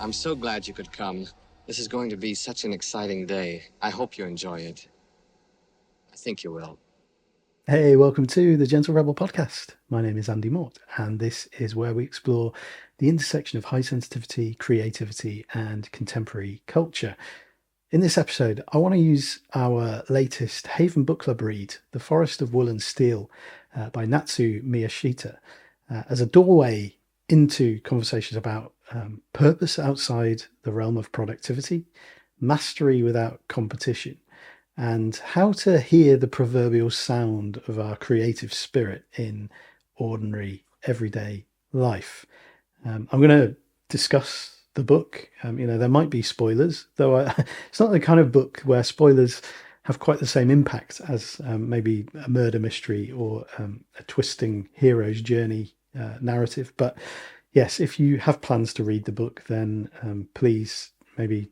I'm so glad you could come. This is going to be such an exciting day. I hope you enjoy it. I think you will. Hey, welcome to the Gentle Rebel podcast. My name is Andy Mort, and this is where we explore the intersection of high sensitivity, creativity, and contemporary culture. In this episode, I want to use our latest Haven Book Club read, The Forest of Wool and Steel, by Natsu Miyashita, as a doorway into conversations about purpose outside the realm of productivity, mastery without competition, and how to hear the proverbial sound of our creative spirit in ordinary, everyday life. I'm going to discuss the book. There might be spoilers, though it's not the kind of book where spoilers have quite the same impact as maybe a murder mystery or a twisting hero's journey narrative. But yes, if you have plans to read the book, then please maybe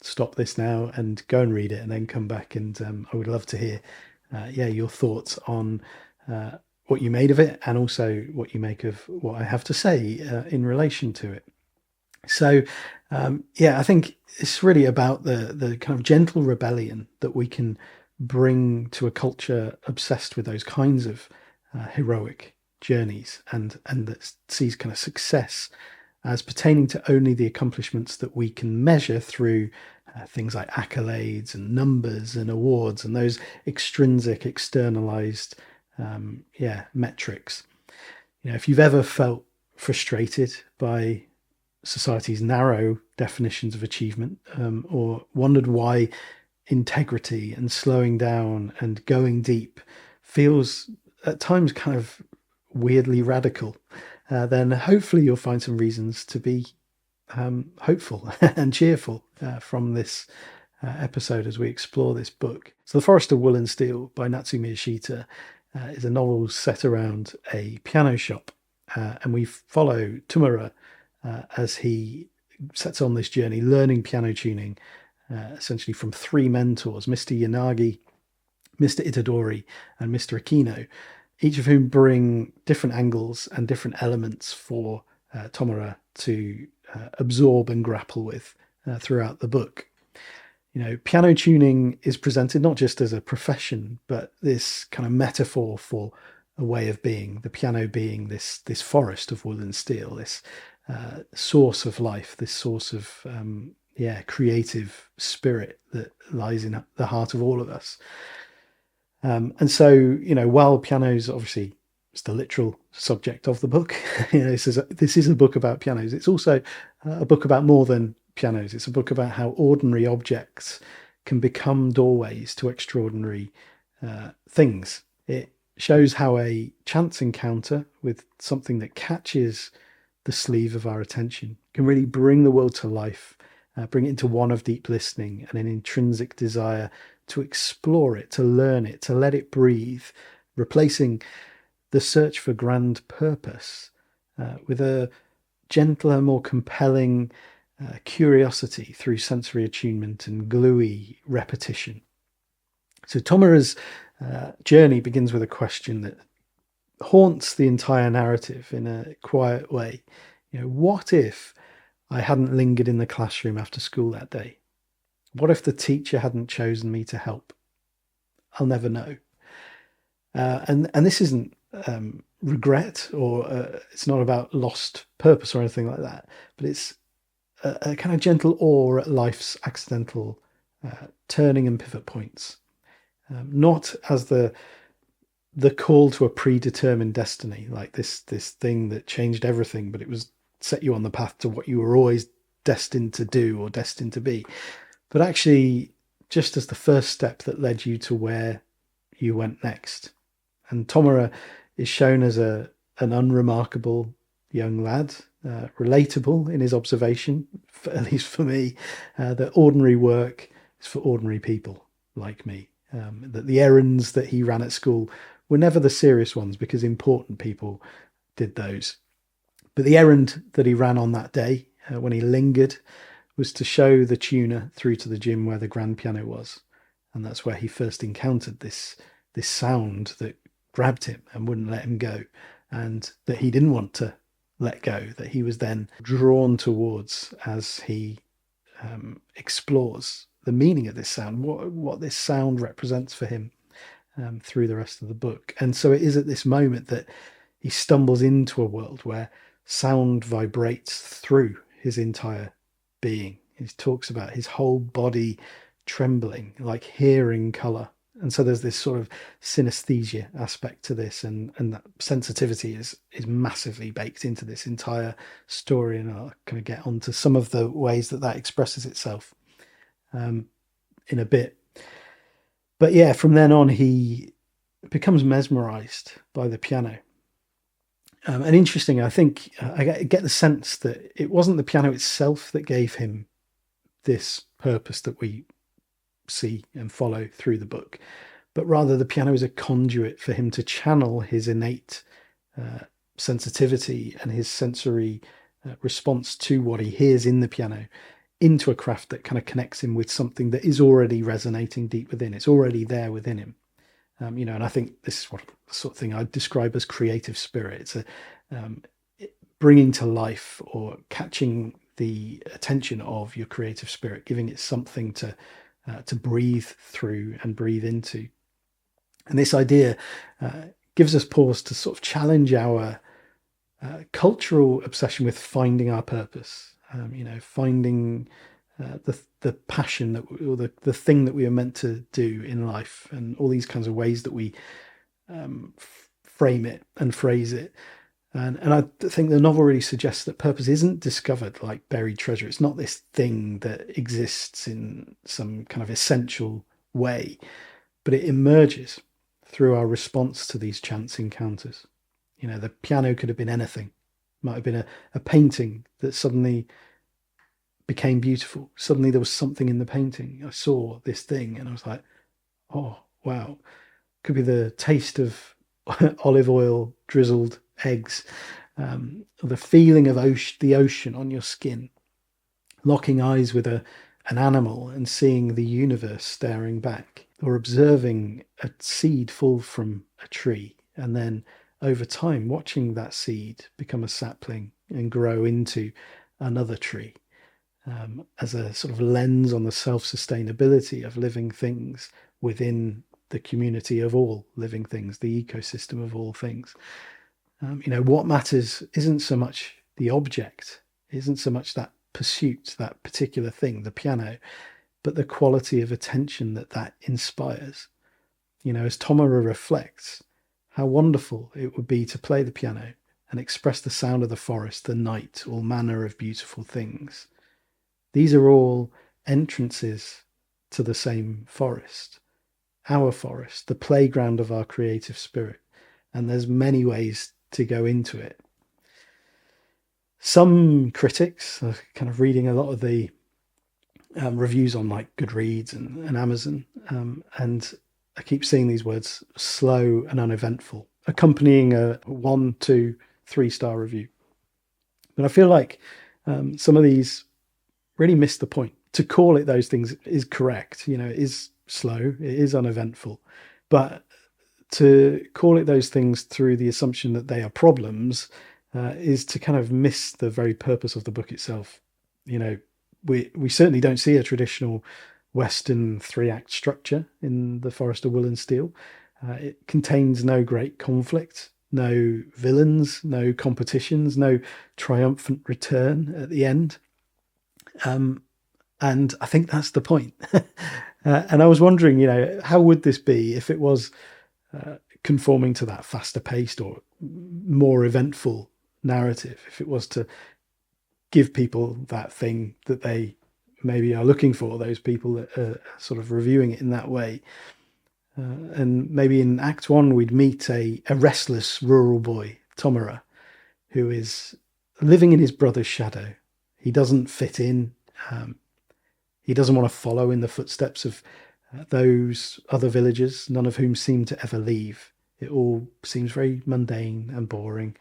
stop this now and go and read it, and then come back. And I would love to hear, your thoughts on what you made of it, and also what you make of what I have to say in relation to it. So, I think it's really about the kind of gentle rebellion that we can bring to a culture obsessed with those kinds of heroic journeys, and that sees kind of success as pertaining to only the accomplishments that we can measure through things like accolades and numbers and awards and those extrinsic, externalized metrics. If you've ever felt frustrated by society's narrow definitions of achievement, or wondered why integrity and slowing down and going deep feels at times kind of weirdly radical, then hopefully you'll find some reasons to be hopeful and cheerful from this episode as we explore this book. So The Forest of Wool and Steel by Natsu Miyashita is a novel set around a piano shop, and we follow Tumura as he sets on this journey learning piano tuning essentially from three mentors, Mr. Yanagi, Mr. Itadori, and Mr. Aquino, each of whom bring different angles and different elements for Tomura to absorb and grapple with throughout the book. Piano tuning is presented not just as a profession, but this kind of metaphor for a way of being, the piano being this forest of wool and steel, this source of life, this source of creative spirit that lies in the heart of all of us. And so, while pianos, obviously, it's the literal subject of the book. This is a book about pianos. It's also a book about more than pianos. It's a book about how ordinary objects can become doorways to extraordinary things. It shows how a chance encounter with something that catches the sleeve of our attention can really bring the world to life, bring it into one of deep listening and an intrinsic desire to explore it, to learn it, to let it breathe, replacing the search for grand purpose with a gentler, more compelling curiosity through sensory attunement and gluey repetition. So Tomura's journey begins with a question that haunts the entire narrative in a quiet way. What if I hadn't lingered in the classroom after school that day? What if the teacher hadn't chosen me to help? I'll never know. And this isn't regret, or it's not about lost purpose or anything like that, but it's a kind of gentle awe at life's accidental turning and pivot points, not as the call to a predetermined destiny, like this thing that changed everything, but it was set you on the path to what you were always destined to do or destined to be, but actually just as the first step that led you to where you went next. And Tomura is shown as an unremarkable young lad, relatable in his observation, at least for me, that ordinary work is for ordinary people like me, that the errands that he ran at school were never the serious ones because important people did those. But the errand that he ran on that day, when he lingered, was to show the tuner through to the gym where the grand piano was. And that's where he first encountered this sound that grabbed him and wouldn't let him go, and that he didn't want to let go, that he was then drawn towards as he explores the meaning of this sound, what this sound represents for him through the rest of the book. And so it is at this moment that he stumbles into a world where sound vibrates through his entire being. He talks about his whole body trembling, like hearing color. And so there's this sort of synesthesia aspect to this, and that sensitivity is massively baked into this entire story. And I'll kind of get onto some of the ways that expresses itself in a bit. But yeah, from then on, he becomes mesmerized by the piano. And interesting, I think I get the sense that it wasn't the piano itself that gave him this purpose that we see and follow through the book, but rather the piano is a conduit for him to channel his innate sensitivity and his sensory response to what he hears in the piano into a craft that kind of connects him with something that is already resonating deep within. It's already there within him. And I think this is what sort of thing I describe as creative spirit. It's a bringing to life or catching the attention of your creative spirit, giving it something to breathe through and breathe into. And this idea gives us pause to sort of challenge our cultural obsession with finding our purpose. Finding the passion that or the thing that we are meant to do in life, and all these kinds of ways that we frame it and phrase it. And I think the novel really suggests that purpose isn't discovered like buried treasure. It's not this thing that exists in some kind of essential way, but it emerges through our response to these chance encounters. The piano could have been anything. It might have been a painting that suddenly became beautiful. Suddenly there was something in the painting. I saw this thing and I was like, oh, wow. Could be the taste of olive oil drizzled eggs, or the feeling of the ocean on your skin, locking eyes with an animal and seeing the universe staring back, or observing a seed fall from a tree and then over time watching that seed become a sapling and grow into another tree, as a sort of lens on the self-sustainability of living things within the community of all living things, the ecosystem of all things. What matters isn't so much the object, isn't so much that pursuit, that particular thing, the piano, but the quality of attention that inspires. As Tomura reflects, how wonderful it would be to play the piano and express the sound of the forest, the night, all manner of beautiful things. These are all entrances to the same forest, our forest, the playground of our creative spirit. And there's many ways to go into it. Some critics are kind of reading a lot of the reviews on like Goodreads and Amazon, and I keep seeing these words, slow and uneventful, accompanying a 1, 2, 3-star review. But I feel like some of these really miss the point. To call it those things is correct. It is slow, it is uneventful, but to call it those things through the assumption that they are problems is to kind of miss the very purpose of the book itself. We certainly don't see a traditional Western 3-act structure in The Forest of Will and Steel. It contains no great conflict, no villains, no competitions, no triumphant return at the end. And I think that's the point. And I was wondering, how would this be if it was conforming to that faster paced or more eventful narrative, if it was to give people that thing that they maybe are looking for, those people that are sort of reviewing it in that way. And maybe in Act 1, we'd meet a restless rural boy, Tomura, who is living in his brother's shadow. He doesn't fit in. He doesn't want to follow in the footsteps of those other villagers, none of whom seem to ever leave. It all seems very mundane and boring.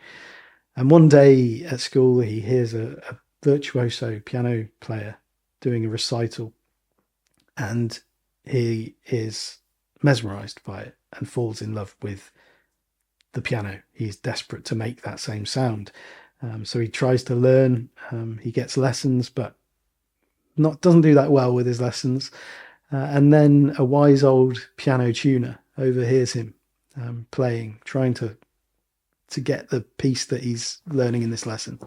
And one day at school, he hears a virtuoso piano player doing a recital, and he is mesmerized by it and falls in love with the piano. He's desperate to make that same sound. So he tries to learn. He gets lessons, but doesn't do that well with his lessons. And then a wise old piano tuner overhears him playing, trying to get the piece that he's learning in this lesson.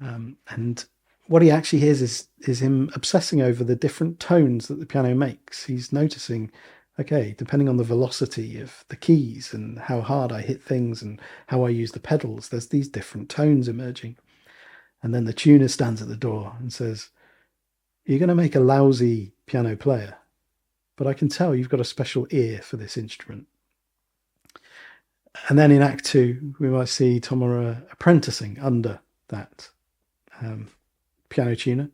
And what he actually hears is him obsessing over the different tones that the piano makes. He's noticing, okay, depending on the velocity of the keys and how hard I hit things and how I use the pedals, there's these different tones emerging. And then the tuner stands at the door and says, "You're going to make a lousy piano player, but I can tell you've got a special ear for this instrument." And then in Act 2, we might see Tomura apprenticing under that piano tuner,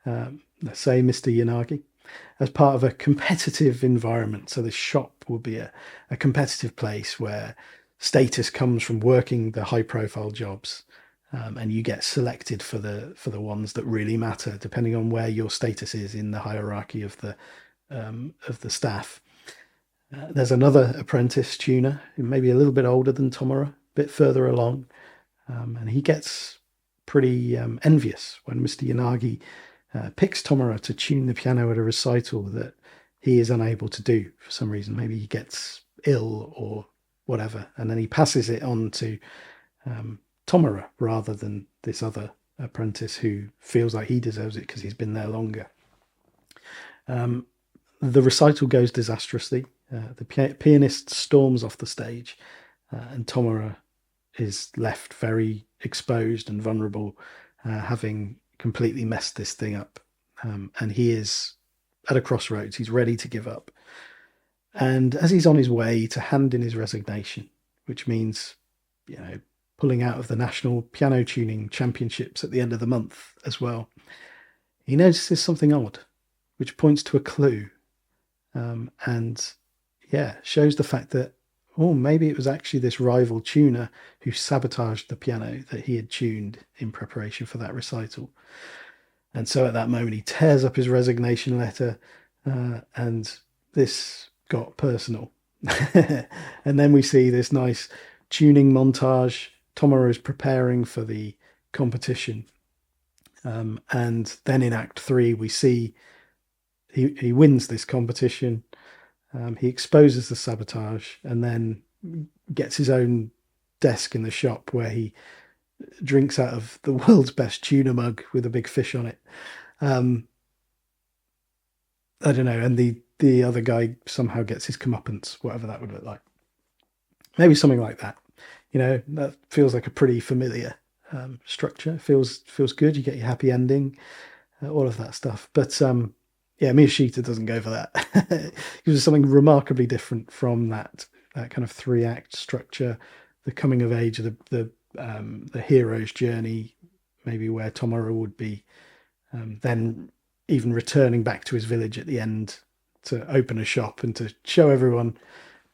let's say Mr. Yanagi, as part of a competitive environment. So this shop will be a competitive place where status comes from working the high-profile jobs, and you get selected for the ones that really matter, depending on where your status is in the hierarchy of the staff. There's another apprentice tuner, who may be a little bit older than Tomura, a bit further along, and he gets pretty envious when Mr. Yanagi picks Tomura to tune the piano at a recital that he is unable to do for some reason. Maybe he gets ill or whatever, and then he passes it on to Tomura rather than this other apprentice who feels like he deserves it because he's been there longer. The recital goes disastrously. The pianist storms off the stage, and Tomura is left very exposed and vulnerable, having completely messed this thing up. And he is at a crossroads. He's ready to give up. And as he's on his way to hand in his resignation, which means, pulling out of the National Piano Tuning Championships at the end of the month as well, he notices something odd, which points to a clue. And shows the fact that, maybe it was actually this rival tuner who sabotaged the piano that he had tuned in preparation for that recital. And so at that moment, he tears up his resignation letter, and this got personal. And then we see this nice tuning montage. Tomura is preparing for the competition. And then in Act 3, we see he wins this competition. He exposes the sabotage and then gets his own desk in the shop where he drinks out of the world's best tuna mug with a big fish on it. I don't know. And the other guy somehow gets his comeuppance, whatever that would look like. Maybe something like that. That feels like a pretty familiar structure. Feels good. You get your happy ending, all of that stuff. But Miyashita doesn't go for that. It was something remarkably different from that kind of 3-act structure, the coming of age, the hero's journey, maybe where Tomura would be then even returning back to his village at the end to open a shop and to show everyone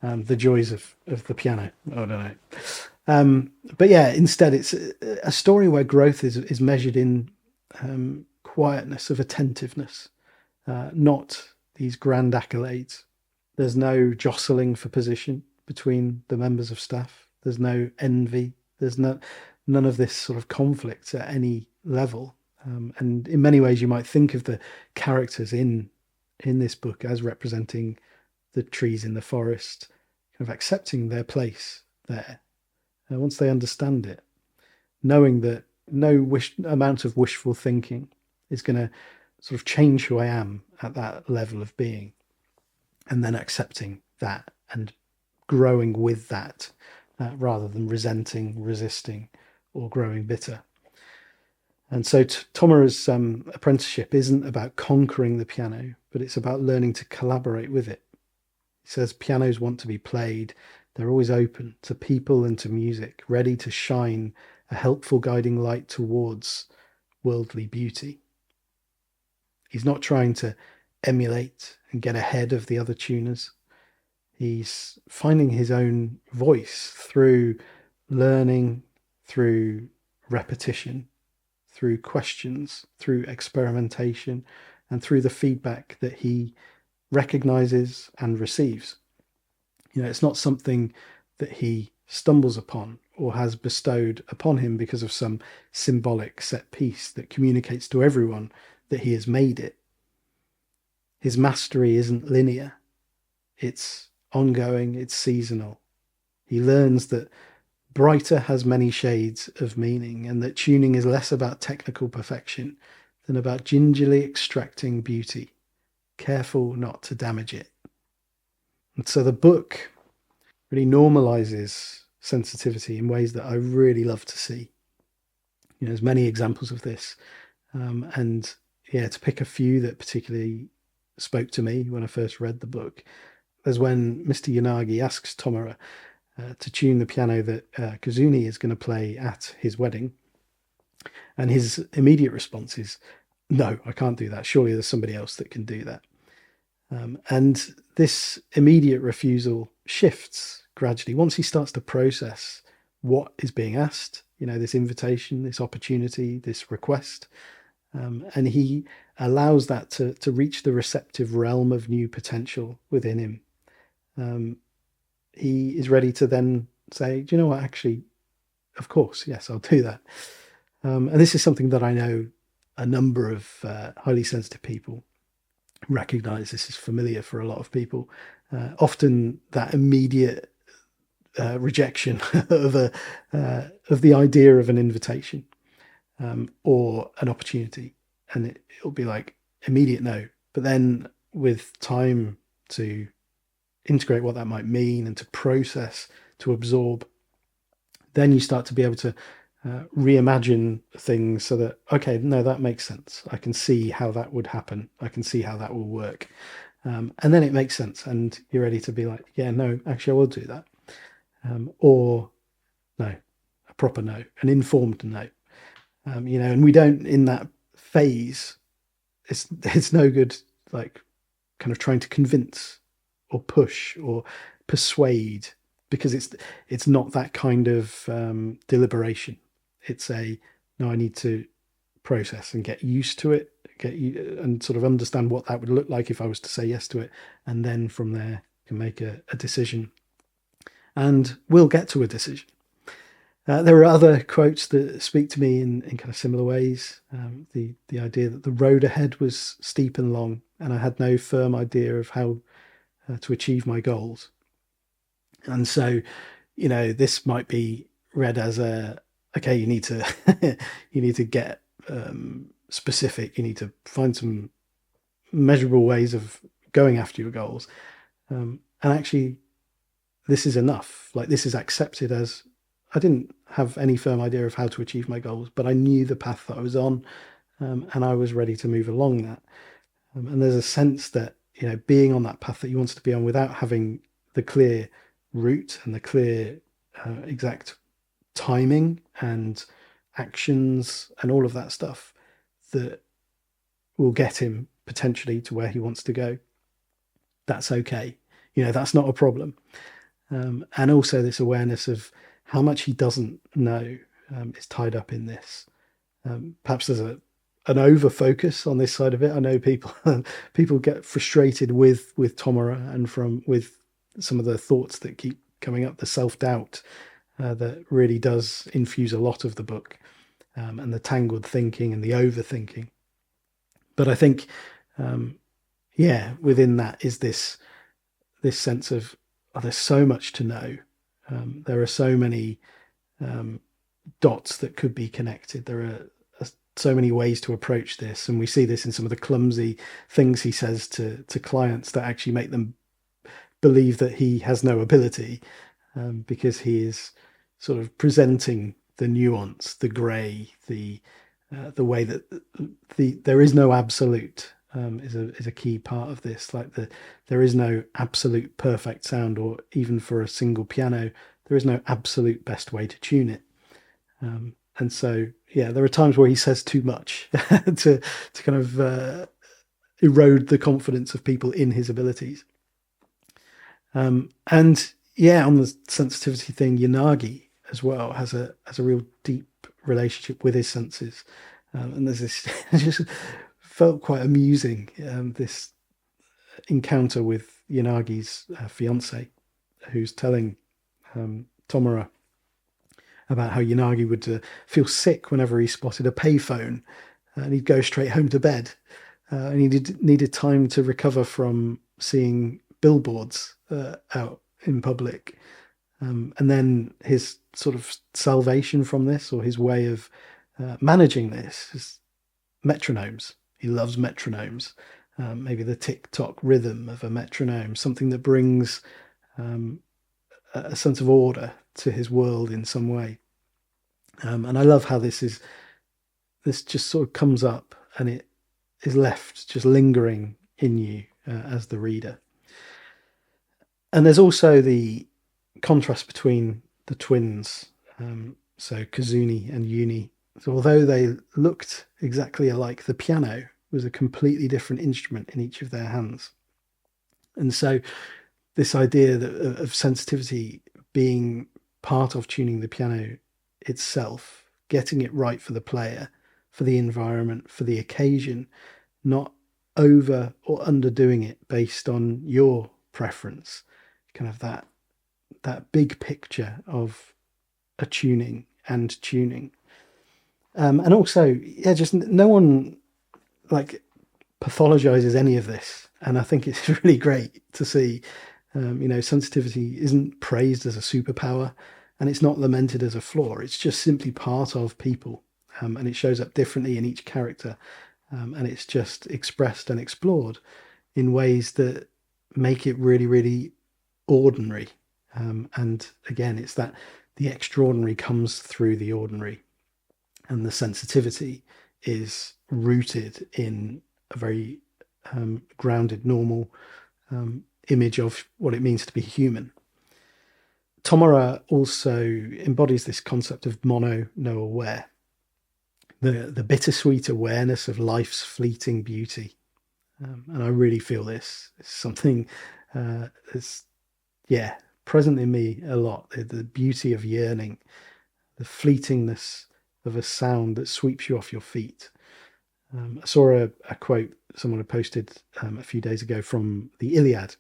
the joys of the piano. I don't know. But instead it's a story where growth is measured in quietness of attentiveness. Not these grand accolades. There's no jostling for position between the members of staff. There's no envy. There's none of this sort of conflict at any level. And in many ways, you might think of the characters in this book as representing the trees in the forest, kind of accepting their place there. Once they understand it, knowing that no amount of wishful thinking is going to sort of change who I am at that level of being, and then accepting that and growing with that rather than resenting, resisting, or growing bitter. And so Tomura's apprenticeship isn't about conquering the piano, but it's about learning to collaborate with it. He says pianos want to be played. They're always open to people and to music, ready to shine a helpful guiding light towards worldly beauty. He's not trying to emulate and get ahead of the other tuners. He's finding his own voice through learning, through repetition, through questions, through experimentation, and through the feedback that he recognizes and receives. It's not something that he stumbles upon or has bestowed upon him because of some symbolic set piece that communicates to everyone that he has made it. His mastery isn't linear, it's ongoing, it's seasonal. He learns that brighter has many shades of meaning, and that tuning is less about technical perfection than about gingerly extracting beauty, careful not to damage it. And so the book really normalizes sensitivity in ways that I really love to see. There's many examples of this. And yeah, to pick a few that particularly spoke to me when I first read the book, there's when Mr. Yanagi asks Tomura to tune the piano that Kazuni is going to play at his wedding. And his immediate response is, no, I can't do that. Surely there's somebody else that can do that. And this immediate refusal shifts gradually once he starts to process what is being asked, this invitation, this opportunity, this request. And he allows that to reach the receptive realm of new potential within him. He is ready to then say, do you know what, actually, of course, yes, I'll do that. And this is something that I know a number of highly sensitive people recognize. This is familiar for a lot of people. Often that immediate rejection of the idea of an invitation or an opportunity, and it'll be like immediate no. But then with time to integrate what that might mean and to process, to absorb, then you start to be able to reimagine things so that, okay, no, that makes sense. I can see how that would happen. I can see how that will work. And then it makes sense. And you're ready to be like, yeah, no, actually, I will do that. Or no, a proper no, an informed no. And we don't, in that phase, it's no good, like, kind of trying to convince or push or persuade, because it's not that kind of deliberation. It's no, I need to process and get used to it, and sort of understand what that would look like if I was to say yes to it, and then from there can make a decision, and we'll get to a decision. There are other quotes that speak to me in kind of similar ways. The idea that the road ahead was steep and long, and I had no firm idea of how to achieve my goals. And so, this might be read as okay, you need to get specific. You need to find some measurable ways of going after your goals. And actually, this is enough. Like, this is accepted as, I didn't have any firm idea of how to achieve my goals, but I knew the path that I was on, and I was ready to move along that. And there's a sense that, being on that path that you wanted to be on without having the clear route and the clear exact timing and actions and all of that stuff that will get him potentially to where he wants to go, that's okay. That's not a problem. And also this awareness of how much he doesn't know is tied up in this. Perhaps there's an over focus on this side of it. I know people get frustrated with Tomura and with some of the thoughts that keep coming up, the self-doubt that really does infuse a lot of the book, and the tangled thinking and the overthinking. But I think, within that is this sense of, there's so much to know. There are so many dots that could be connected. There are so many ways to approach this, and we see this in some of the clumsy things he says to clients that actually make them believe that he has no ability, because he is sort of presenting the nuance, the grey, the way that there is no absolute, is a key part of this. Like, there is no absolute perfect sound, or even for a single piano, there is no absolute best way to tune it. And so, there are times where he says too much to kind of erode the confidence of people in his abilities. And on the sensitivity thing, Yanagi as well has a real deep relationship with his senses. And there's this, it just felt quite amusing, this encounter with Yanagi's fiance, who's telling Tomura about how Yanagi would feel sick whenever he spotted a payphone, and he'd go straight home to bed. And he needed time to recover from seeing billboards out in public. And then his sort of salvation from this, or his way of managing this, is metronomes. He loves metronomes. Maybe the tick-tock rhythm of a metronome, something that brings a sense of order to his world in some way. And I love how this just sort of comes up and it is left just lingering in you as the reader. And there's also the contrast between the twins, so Kazuni and Yuni. So although they looked exactly alike, the piano was a completely different instrument in each of their hands. And so this idea of sensitivity being part of tuning the piano itself, getting it right for the player, for the environment, for the occasion, not over or underdoing it based on your preference, kind of that big picture of attuning and tuning. And also, yeah, just no one like pathologizes any of this. And I think it's really great to see, sensitivity isn't praised as a superpower and it's not lamented as a flaw. It's just simply part of people. And it shows up differently in each character. And it's just expressed and explored in ways that make it really, really ordinary. And again, it's that the extraordinary comes through the ordinary. And the sensitivity is rooted in a very grounded, normal image of what it means to be human. Tomura also embodies this concept of mono, no aware, the bittersweet awareness of life's fleeting beauty. And I really feel this is something that's, present in me a lot. The beauty of yearning, the fleetingness of a sound that sweeps you off your feet. I saw a quote someone had posted a few days ago from the Iliad,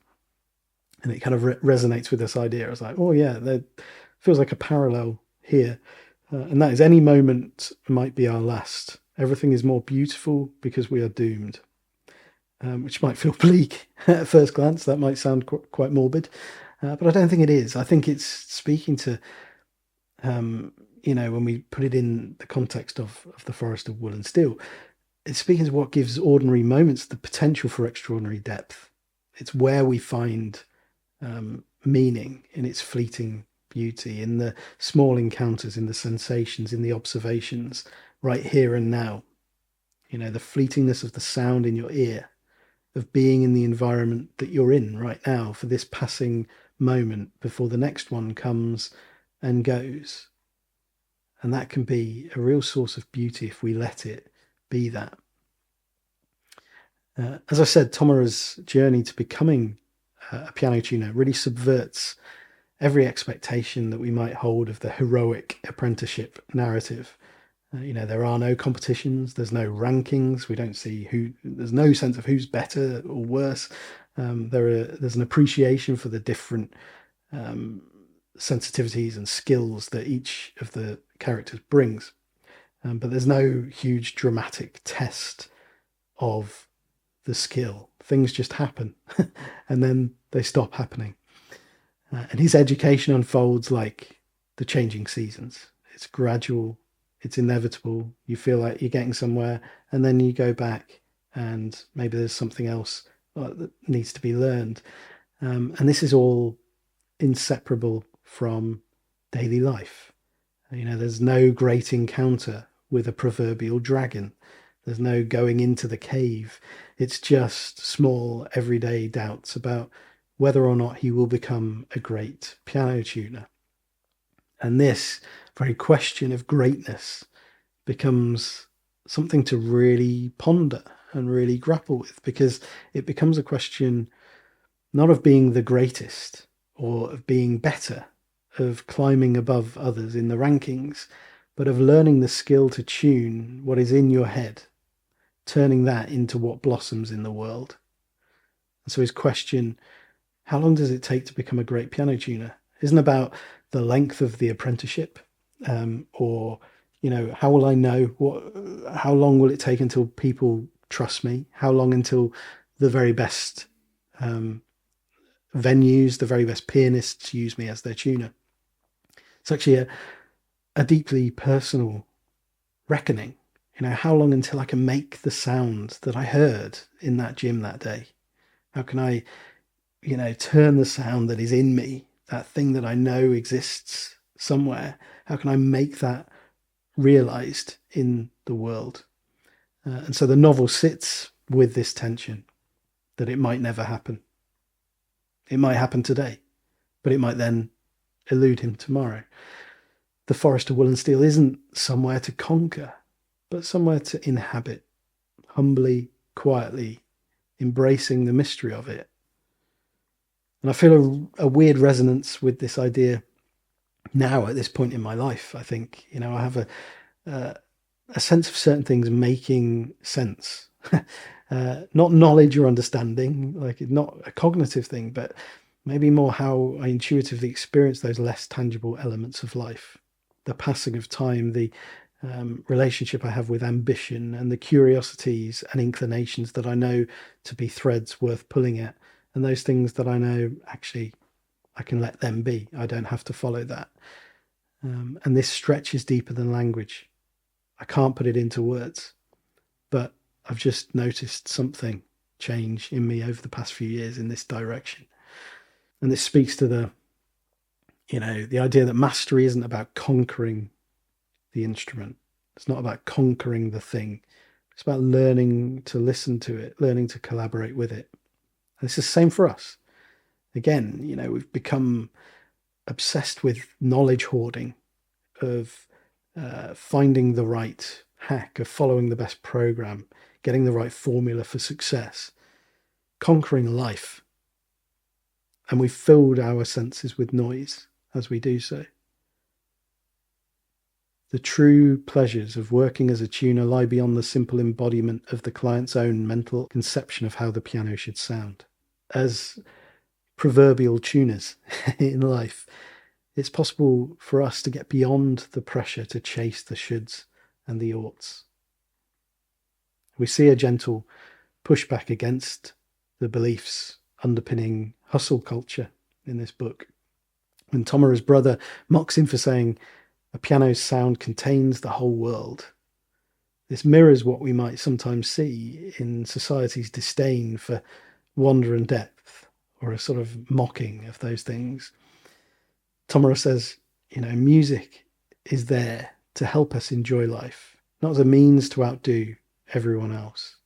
and it kind of resonates with this idea. I was like, oh yeah, there feels like a parallel here. And that is, any moment might be our last. Everything is more beautiful because we are doomed. Which might feel bleak at first glance. That might sound quite morbid, but I don't think it is. I think it's speaking to, when we put it in the context of the Forest of Wool and Steel, it's speaking to what gives ordinary moments the potential for extraordinary depth. It's where we find meaning in its fleeting beauty, in the small encounters, in the sensations, in the observations, right here and now. The fleetingness of the sound in your ear, of being in the environment that you're in right now for this passing moment before the next one comes and goes. And that can be a real source of beauty if we let it be that. As I said, Tomura's journey to becoming a piano tuner really subverts every expectation that we might hold of the heroic apprenticeship narrative. There are no competitions, there's no rankings, we don't see there's no sense of who's better or worse. There's an appreciation for the different sensitivities and skills that each of the characters brings. But there's no huge dramatic test of the skill. Things just happen and then they stop happening. And his education unfolds like the changing seasons. It's gradual, it's inevitable. You feel like you're getting somewhere, and then you go back and maybe there's something else that needs to be learned. And this is all inseparable from daily life. There's no great encounter with a proverbial dragon. There's no going into the cave. It's just small everyday doubts about whether or not he will become a great piano tuner. And this very question of greatness becomes something to really ponder and really grapple with, because it becomes a question not of being the greatest or of being better, of climbing above others in the rankings, but of learning the skill to tune what is in your head, turning that into what blossoms in the world. And so his question, how long does it take to become a great piano tuner, isn't about the length of the apprenticeship. or how will I know how long will it take until people trust me? How long until the very best venues, the very best pianists use me as their tuner? It's actually a deeply personal reckoning. How long until I can make the sound that I heard in that gym that day? How can I, turn the sound that is in me, that thing that I know exists somewhere? How can I make that realized in the world? And so the novel sits with this tension that it might never happen. It might happen today, but it might then elude him tomorrow. The forest of wool and steel isn't somewhere to conquer, but somewhere to inhabit, humbly, quietly, embracing the mystery of it. And I feel a weird resonance with this idea now at this point in my life. I think, I have a sense of certain things making sense. Not knowledge or understanding, like not a cognitive thing, but maybe more how I intuitively experience those less tangible elements of life. The passing of time, the relationship I have with ambition, and the curiosities and inclinations that I know to be threads worth pulling at, and those things that I know actually I can let them be. I don't have to follow that. And this stretches deeper than language. I can't put it into words, but I've just noticed something change in me over the past few years in this direction. And this speaks to the idea that mastery isn't about conquering the instrument. It's not about conquering the thing. It's about learning to listen to it, learning to collaborate with it. And it's the same for us. Again, we've become obsessed with knowledge hoarding, of finding the right hack, of following the best program, getting the right formula for success, conquering life. And we've filled our senses with noise as we do so. The true pleasures of working as a tuner lie beyond the simple embodiment of the client's own mental conception of how the piano should sound. As proverbial tuners in life, it's possible for us to get beyond the pressure to chase the shoulds and the oughts. We see a gentle pushback against the beliefs underpinning hustle culture in this book. When Tomura's brother mocks him for saying a piano's sound contains the whole world, this mirrors what we might sometimes see in society's disdain for wonder and depth, or a sort of mocking of those things. Tomura says, music is there to help us enjoy life, not as a means to outdo everyone else.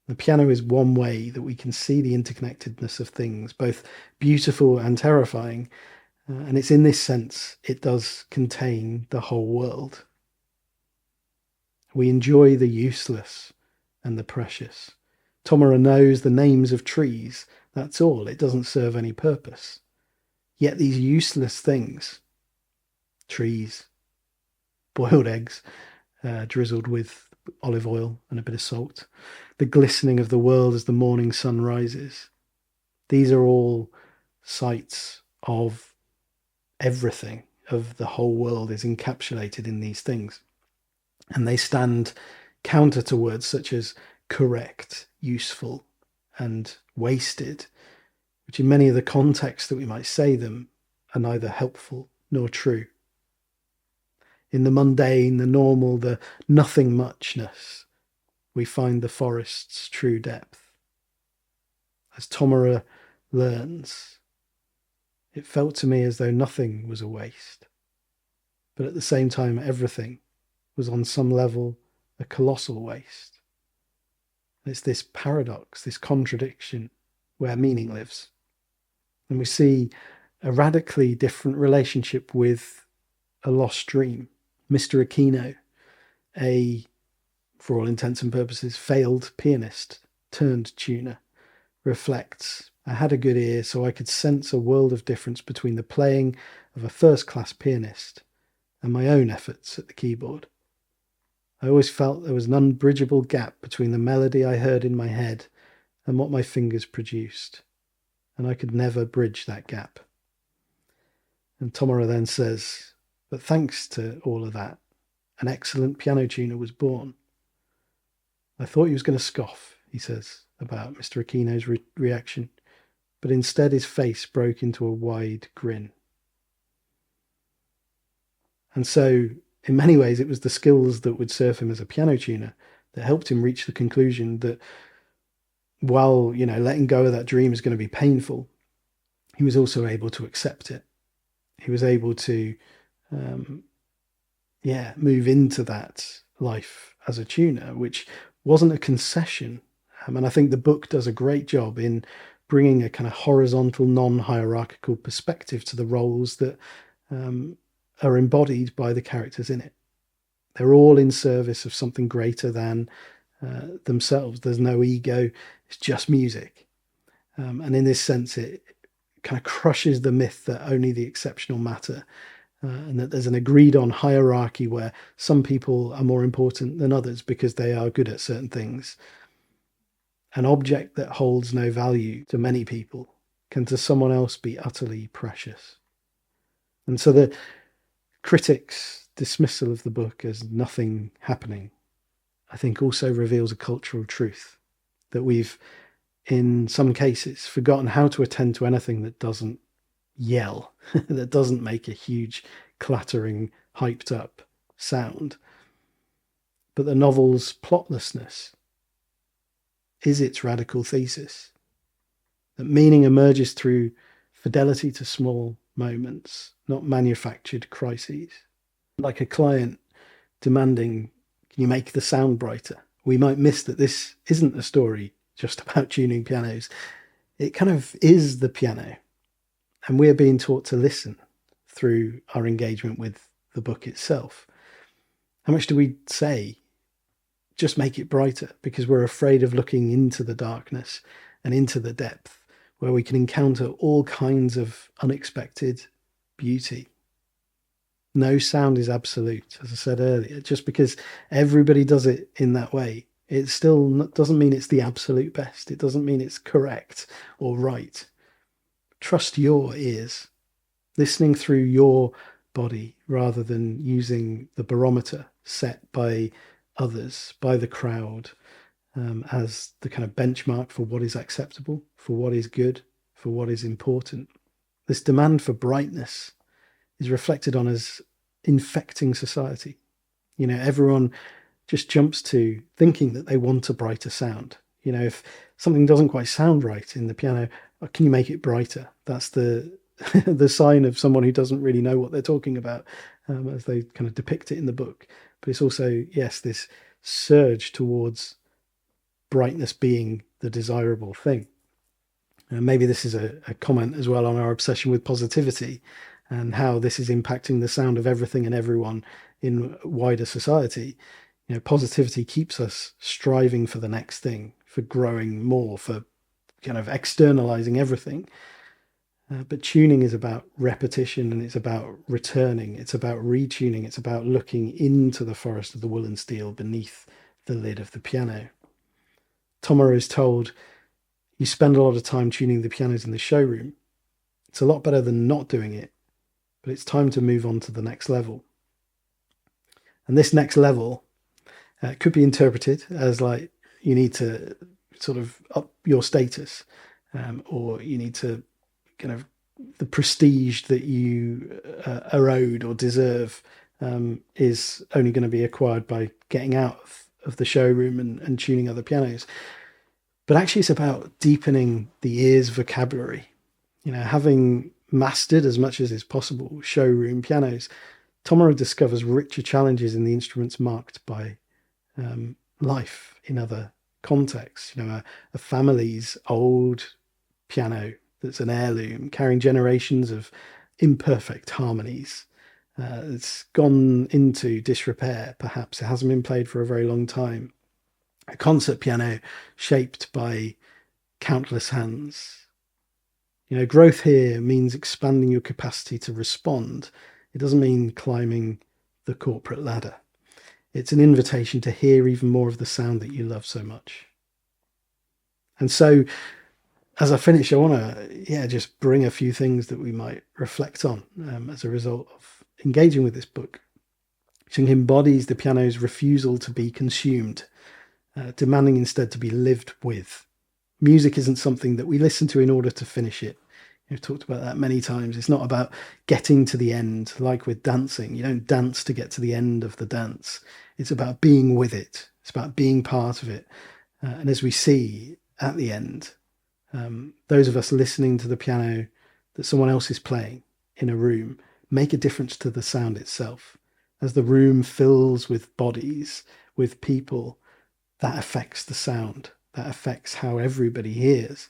The piano is one way that we can see the interconnectedness of things, both beautiful and terrifying. And it's in this sense, it does contain the whole world. We enjoy the useless and the precious. Tomura knows the names of trees. That's all. It doesn't serve any purpose. Yet these useless things, trees, boiled eggs, drizzled with olive oil and a bit of salt, the glistening of the world as the morning sun rises, these are all sights of everything, of the whole world is encapsulated in these things. And they stand counter to words such as correct, useful, and wasted, which in many of the contexts that we might say them are neither helpful nor true. In the mundane, the normal, the nothing muchness, we find the forest's true depth. As Tomura learns, it felt to me as though nothing was a waste, but at the same time, everything was on some level a colossal waste. And it's this paradox, this contradiction, where meaning lives. And we see a radically different relationship with a lost dream. Mr. Aquino, for all intents and purposes, failed pianist turned tuner, reflects, I had a good ear, so I could sense a world of difference between the playing of a first-class pianist and my own efforts at the keyboard. I always felt there was an unbridgeable gap between the melody I heard in my head and what my fingers produced, and I could never bridge that gap. And Tomura then says, But thanks to all of that, an excellent piano tuner was born. I thought he was going to scoff, he says about Mr. Aquino's reaction, but instead his face broke into a wide grin. And so, in many ways, it was the skills that would serve him as a piano tuner that helped him reach the conclusion that while, letting go of that dream is going to be painful, he was also able to accept it. He was able to, move into that life as a tuner, which wasn't a concession. And I think the book does a great job in bringing a kind of horizontal, non-hierarchical perspective to the roles that are embodied by the characters in it. They're all in service of something greater than themselves. There's no ego. It's just music. And in this sense, it kind of crushes the myth that only the exceptional matter, and that there's an agreed on hierarchy where some people are more important than others because they are good at certain things. An object that holds no value to many people can to someone else be utterly precious. And so the critics' dismissal of the book as nothing happening, I think, also reveals a cultural truth that we've, in some cases, forgotten how to attend to anything that doesn't yell, that doesn't make a huge, clattering, hyped up sound. But the novel's plotlessness is its radical thesis, that meaning emerges through fidelity to small moments, not manufactured crises. Like a client demanding, can you make the sound brighter? We might miss that this isn't a story just about tuning pianos. It kind of is the piano. And we're being taught to listen through our engagement with the book itself. How much do we say, just make it brighter, because we're afraid of looking into the darkness and into the depth where we can encounter all kinds of unexpected beauty? No sound is absolute, as I said earlier. Just because everybody does it in that way, it still doesn't mean it's the absolute best. It doesn't mean it's correct or right. Trust your ears, listening through your body rather than using the barometer set by others, by the crowd, as the kind of benchmark for what is acceptable, for what is good, for what is important. This demand for brightness is reflected on as infecting society. Everyone just jumps to thinking that they want a brighter sound. If something doesn't quite sound right in the piano, can you make it brighter? That's the the sign of someone who doesn't really know what they're talking about, as they kind of depict it in the book. But it's also, yes, this surge towards brightness being the desirable thing. And maybe this is a comment as well on our obsession with positivity and how this is impacting the sound of everything and everyone in wider society. Positivity keeps us striving for the next thing, for growing more, for kind of externalizing everything. But tuning is about repetition, and it's about returning. It's about retuning. It's about looking into the forest of the wool and steel beneath the lid of the piano. Tomura is told, you spend a lot of time tuning the pianos in the showroom. It's a lot better than not doing it, but it's time to move on to the next level. And this next level could be interpreted as like you need to sort of up your status, or you need to kind of, the prestige that you are owed or deserve is only going to be acquired by getting out of the showroom and tuning other pianos. But actually it's about deepening the ear's vocabulary. Having mastered as much as is possible showroom pianos, Tomura discovers richer challenges in the instruments marked by life in other contexts. A family's old piano that's an heirloom, carrying generations of imperfect harmonies. It's gone into disrepair, perhaps. It hasn't been played for a very long time. A concert piano shaped by countless hands. Growth here means expanding your capacity to respond. It doesn't mean climbing the corporate ladder. It's an invitation to hear even more of the sound that you love so much. And so, as I finish, I want to, just bring a few things that we might reflect on as a result of engaging with this book. I think embodies the piano's refusal to be consumed, demanding instead to be lived with. Music isn't something that we listen to in order to finish it. We've talked about that many times. It's not about getting to the end, like with dancing. You don't dance to get to the end of the dance. It's about being with it. It's about being part of it. And as we see at the end, those of us listening to the piano that someone else is playing in a room make a difference to the sound itself. As the room fills with bodies, with people, that affects the sound. That affects how everybody hears.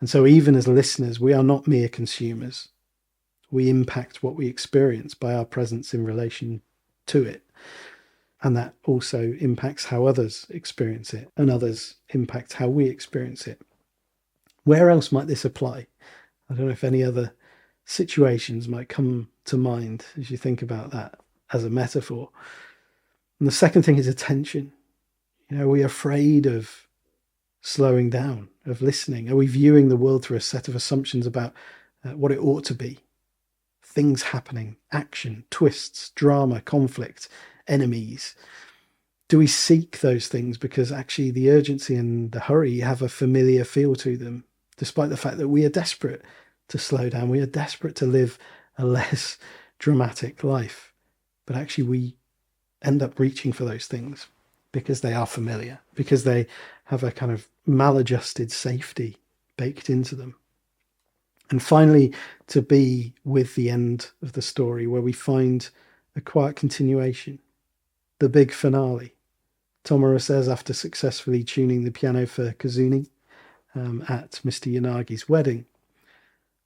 And so even as listeners, we are not mere consumers. We impact what we experience by our presence in relation to it. And that also impacts how others experience it, and others impact how we experience it. Where else might this apply? I don't know if any other situations might come to mind as you think about that as a metaphor. And the second thing is attention. Are we afraid of slowing down, of listening? Are we viewing the world through a set of assumptions about what it ought to be? Things happening, action, twists, drama, conflict, enemies. Do we seek those things because actually the urgency and the hurry have a familiar feel to them, despite the fact that we are desperate to slow down, we are desperate to live a less dramatic life, but actually we end up reaching for those things because they are familiar, because they have a kind of maladjusted safety baked into them. And finally, to be with the end of the story where we find a quiet continuation, the big finale. Tomura says after successfully tuning the piano for Kazuni at Mr. Yanagi's wedding,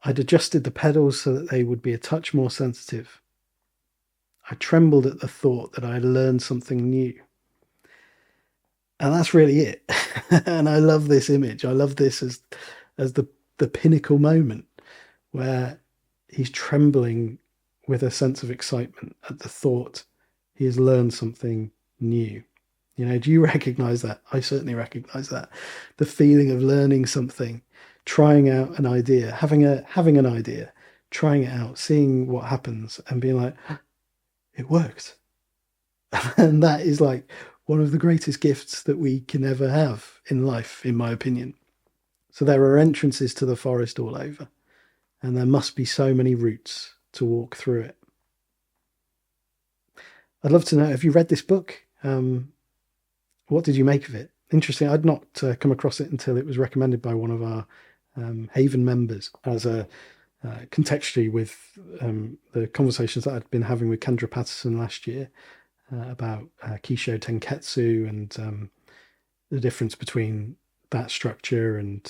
I'd adjusted the pedals so that they would be a touch more sensitive. I trembled at the thought that I had learned something new. And that's really it. And I love this image. I love this as the pinnacle moment where he's trembling with a sense of excitement at the thought he has learned something new. Do you recognize that? I certainly recognize that. The feeling of learning something, trying out an idea, having an idea, trying it out, seeing what happens and being like, it worked. And that is like one of the greatest gifts that we can ever have in life, in my opinion. So there are entrances to the forest all over, and there must be so many routes to walk through it. I'd love to know, have you read this book? What did you make of it? Interesting. I'd not come across it until it was recommended by one of our Haven members as a contextually with the conversations that I'd been having with Kendra Patterson last year about Kisho Tenketsu and the difference between that structure and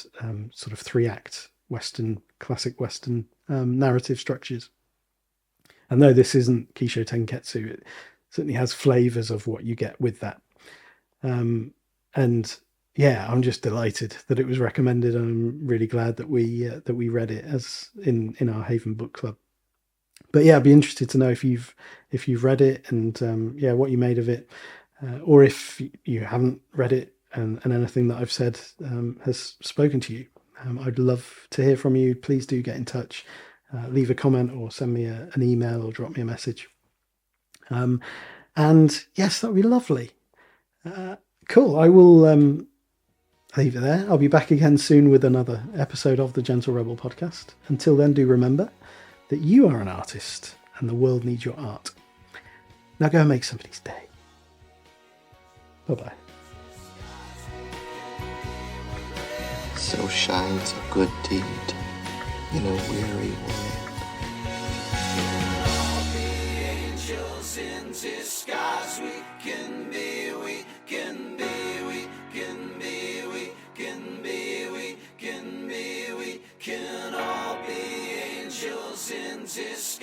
sort of 3-act classic Western narrative structures. And though this isn't Kisho Tenketsu, it certainly has flavors of what you get with that. And yeah, I'm just delighted that it was recommended. I'm really glad that we read it as in our Haven book club. But yeah, I'd be interested to know if you've read it and what you made of it, or if you haven't read it and anything that I've said has spoken to you. I'd love to hear from you. Please do get in touch, leave a comment or send me an email or drop me a message. And yes, that would be lovely. Cool. I will leave it there. I'll be back again soon with another episode of the Gentle Rebel podcast. Until then, do remember that you are an artist and the world needs your art. Now go and make somebody's day. Bye-bye. So shines a good deed in a weary world. In disguise, we can be, we can be, we can be, we can be, we can be, we can all be angels in disguise.